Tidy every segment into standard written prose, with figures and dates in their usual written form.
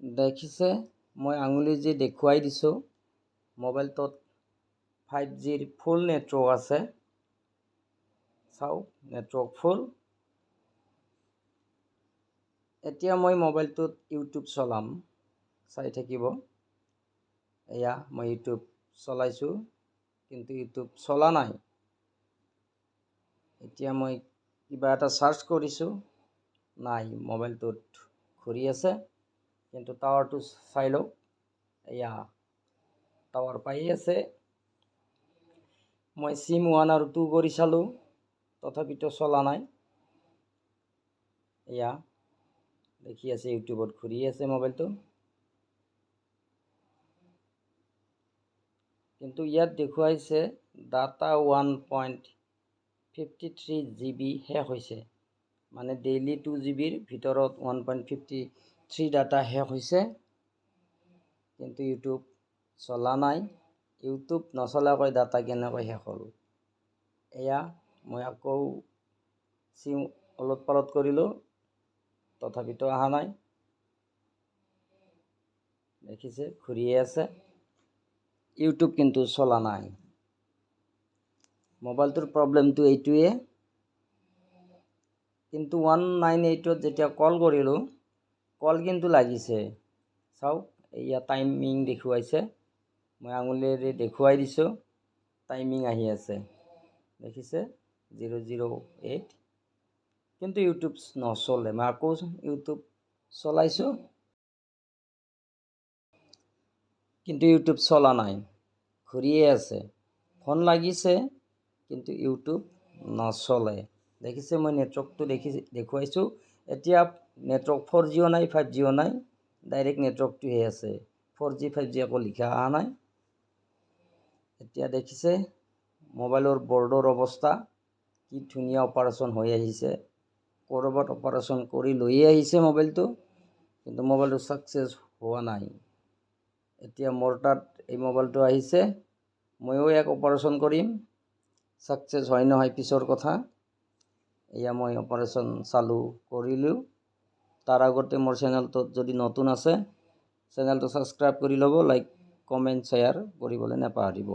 দেখিছে মই আঙুলি যে দেখুৱাই দিছোঁ মোবাইলটোত 5G ফুল নেটৱৰ্ক আছে। চাওক নেটৱৰ্ক ফুল। এতিয়া মই মোবাইলটোত ইউটিউব চলাম, চাই থাকিব। এয়া মই ইউটিউব চলাইছোঁ কিন্তু ইউটিউব চলা নাই। এতিয়া মই কিবা এটা সাৰ্চ কৰিছোঁ, নাই মোবাইলটোত ঘূৰি আছে। কিন্তু টাৱাৰটো চাই লওক, এয়া টাৱাৰ পাই আছে। মই সিম 1 আৰু 2 কৰি চালোঁ, তথাপিতো চলা নাই। এয়া দেখি আছে ইউটিউবত ঘূৰি আছে মোবাইলটো। কিন্তু ইয়াত দেখুৱাইছে ডাটা 1.53 GB শেষ হৈছে, মানে ডেইলি 2 GBৰ ভিতৰত 1.53 ডাটা শেষ হৈছে। কিন্তু ইউটিউব চলা নাই। ইউটিউব নচলাকৈ ডাটা কেনেকৈ শেষ হ'ল? এয়া মই আকৌ সিম ওলট পালট কৰিলোঁ, তথাপিতো অহা নাই। দেখিছে ঘূৰিয়ে আছে, ইউটিউব কিন্তু চলা নাই। মোবাইলটোৰ প্ৰব্লেমটো এইটোৱে। কিন্তু 198ত যেতিয়া কল কৰিলোঁ, কল কিন্তু লাগিছে। চাওক এয়া টাইমিং দেখুৱাইছে, মই আঙুলিৰে দেখুৱাই দিছোঁ, টাইমিং আহি আছে। দেখিছে 008। কিন্তু ইউটিউব নচলে। মই আকৌ ইউটিউব চলাইছোঁ, কিন্তু ইউটিউব চলা নাই, ঘূৰিয়ে আছে। ফোন লাগিছে কিন্তু ইউটিউব নচলে। দেখিছে মই নেটৱৰ্কটো দেখুৱাইছোঁ। এতিয়া নেটৱৰ্ক 4Gও নাই 5Gও নাই, ডাইৰেক্ট নেটৱৰ্কটোহে আছে। 4G 5G একো লিখা অহা নাই। এতিয়া দেখিছে মোবাইলৰ বৰ্ডৰ অৱস্থা, কি ধুনীয়া অপাৰেশ্যন হৈ আহিছে। ক'ৰবাত অপাৰেশ্যন কৰি লৈয়ে আহিছে মোবাইলটো, কিন্তু মোবাইলটো ছাকচেছ হোৱা নাই। এতিয়া মোৰ তাত এই মোবাইলটো আহিছে, ময়ো এক অপাৰেশ্যন কৰিম। ছাকচেছ হয় নহয় পিছৰ কথা। এয়া মই অপাৰেশ্যন চালু কৰিলোঁ। তাৰ আগতে মোৰ চেনেলটোত যদি নতুন আছে, চেনেলটো ছাবস্ক্ৰাইব কৰি ল'ব, লাইক কমেণ্ট শ্বেয়াৰ কৰিবলৈ নাপাহৰিব।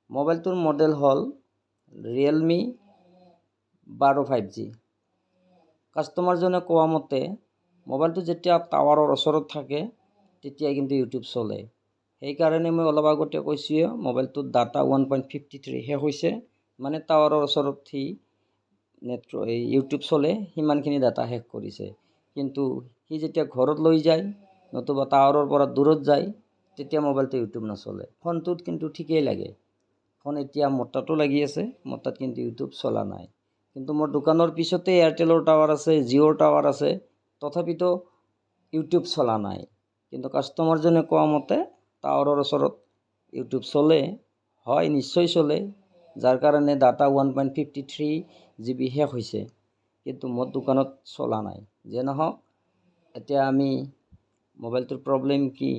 মোবাইলটোৰ মডেল হ'ল ৰিয়েলমি 12 5G। কাষ্টমাৰজনে কোৱা মতে মোবাইলটো যেতিয়া টাৱাৰৰ ওচৰত থাকে তেতিয়া কিন্তু ইউটিউব চলে। সেইকাৰণে মই অলপ আগতে কৈছোঁ মোবাইলটোত ডাটা 1.53 শেষ হৈছে, মানে টাৱাৰৰ ওচৰত সি ইউটিউব চলে, সিমানখিনি ডাটা শেষ কৰিছে। কিন্তু সি যেতিয়া ঘৰত লৈ যায় নতুবা টাৱাৰৰ পৰা দূৰত যায়, তেতিয়া মোবাইলটো ইউটিউব নচলে। ফোনটোত কিন্তু ঠিকেই লাগে। ফোন এতিয়া মোৰ তাতো লাগি আছে, মোৰ তাত কিন্তু ইউটিউব চলা নাই। কিন্তু মোৰ দোকানৰ পিছতে এয়াৰটেলৰ টাৱাৰ আছে, জিঅ'ৰ টাৱাৰ আছে, তথাপিতো ইউটিউব চলা নাই। কিন্তু কাষ্টমাৰজনে কোৱা মতে টাৱাৰৰ ওচৰত ইউটিউব চলে, হয় নিশ্চয় চলে, যাৰ কাৰণে ডাটা 1.53 GB শেষ হৈছে। কিন্তু মোৰ দোকানত চলা নাই। যে নহওক, এতিয়া আমি মোবাইলটোৰ প্ৰব্লেম কি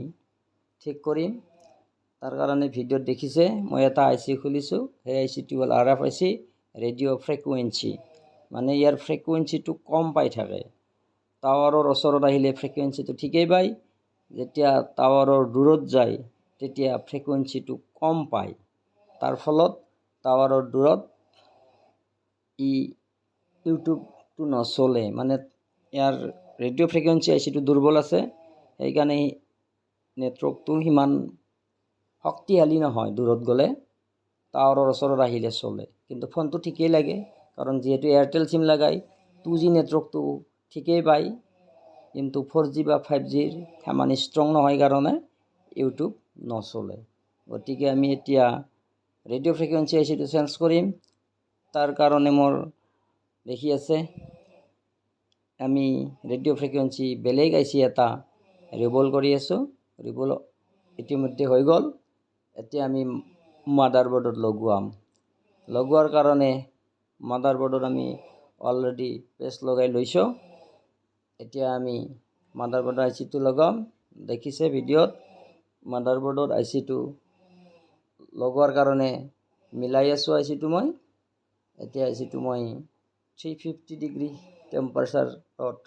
ঠিক কৰিম। তাৰ কাৰণে ভিডিঅ'ত দেখিছে মই এটা IC খুলিছোঁ। সেই ICটো হ'ল RFIC ৰেডিঅ' ফ্ৰিকুৱেঞ্চি, মানে ইয়াৰ ফ্ৰিকুৱেঞ্চিটো কম পাই থাকে। টাৱাৰৰ ওচৰত আহিলে ফ্ৰিকুৱেঞ্চিটো ঠিকেই পায়, যেতিয়া টাৱাৰৰ দূৰত যায় তেতিয়া ফ্ৰিকুৱেঞ্চিটো কম পায়। তাৰ ফলত টাৱাৰৰ দূৰত ইউটিউবটো নচলে, মানে ইয়াৰ ৰেডিঅ' ফ্ৰিকুৱেঞ্চি ICটো দুৰ্বল আছে। সেইকাৰণে নেটৱৰ্কটো সিমান শক্তিশালী নহয়। দূৰত গ'লে টাৱাৰৰ ওচৰত আহিলে চলে, কিন্তু ফোনটো ঠিকেই লাগে, কাৰণ যিহেতু এয়াৰটেল চিম লগাই 2G নেটৱৰ্কটো ঠিকেই পায়। কিন্তু 4G বা 5Gৰ সিমান ষ্ট্ৰং নহয় কাৰণে ইউটিউব নচলে। গতিকে আমি এতিয়া ৰেডিঅ' ফ্ৰিকুৱেঞ্চি ICটো চেঞ্জ কৰিম। তাৰ কাৰণে মোৰ দেখি আছে আমি ৰেডিঅ' ফ্ৰিকুৱেঞ্চি বেলেগ IC এটা ৰিভল কৰি আছোঁ। ৰিভল ইতিমধ্যে হৈ গ'ল। এতিয়া আমি মাদাৰবোৰ্ডত লগোৱাৰ কাৰণে মাদাৰবোৰ্ডত আমি অলৰেডি পেষ্ট লগাই লৈছোঁ। এতিয়া আমি মাদাৰবোৰ্ডৰ ICটো লগাম। দেখিছে ভিডিঅ'ত মাদাৰবোৰ্ডৰ ICটো লগোৱাৰ কাৰণে মিলাই আছোঁ ICটো মই। এতিয়া ICটো মই 350 ডিগ্ৰী টেম্পাৰেচাৰত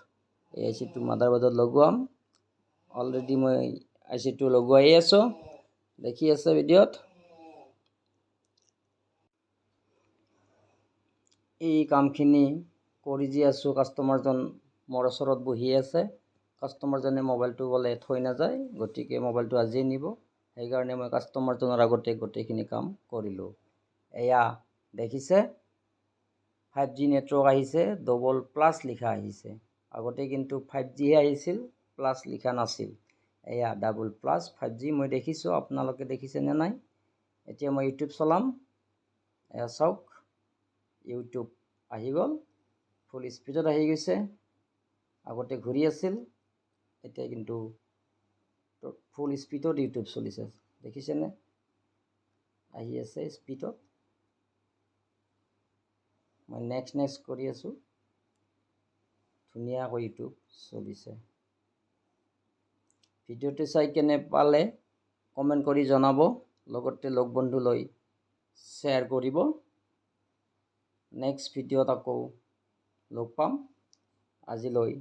এই ICটো মাদাৰবোৰ্ডত লগোৱাম। অলৰেডি মই IC টো লগোৱাই আছো, দেখি আছে ভিডিঅ'ত। এই কামখিনি কৰি যি আছো, কাষ্টমাৰজন মোৰ ওচৰত বহি আছে। কাষ্টমাৰজনে মোবাইলটো বোলে থৈ নাযায়, গতিকে মোবাইলটো আজিয়ে নিব। সেইকাৰণে মই কাষ্টমাৰজনৰ আগতে গোটেইখিনি কাম কৰিলোঁ। এয়া দেখিছে 5G নেটৱৰ্ক আহিছে, ++ লিখা আহিছে। আগতে কিন্তু 5G হে আহিছিল, প্লাছ লিখা নাছিল। এয়া ++ 5G মই দেখিছোঁ, আপোনালোকে দেখিছে নে নাই? এতিয়া মই ইউটিউব চলাম। এয়া চাওক, ইউটিউব আহি গ'ল, ফুল স্পীডত আহি গৈছে। আগতে ঘূৰি আছিল, এতিয়া কিন্তু ফুল স্পীডত ইউটিউব চলিছে, দেখিছেনে? আহি আছে স্পীডত। মই নেক্সট কৰি আছোঁ, ধুনীয়াকৈ ইউটিউব চলিছে। ভিডিঅ'টো চাই কেনে পালে কমেণ্ট কৰি জনাব, লগতে লগ বন্ধুলৈ শ্বেয়াৰ কৰিব। নেক্সট ভিডিঅ'ত আকৌ লগ পাম। আজিলৈ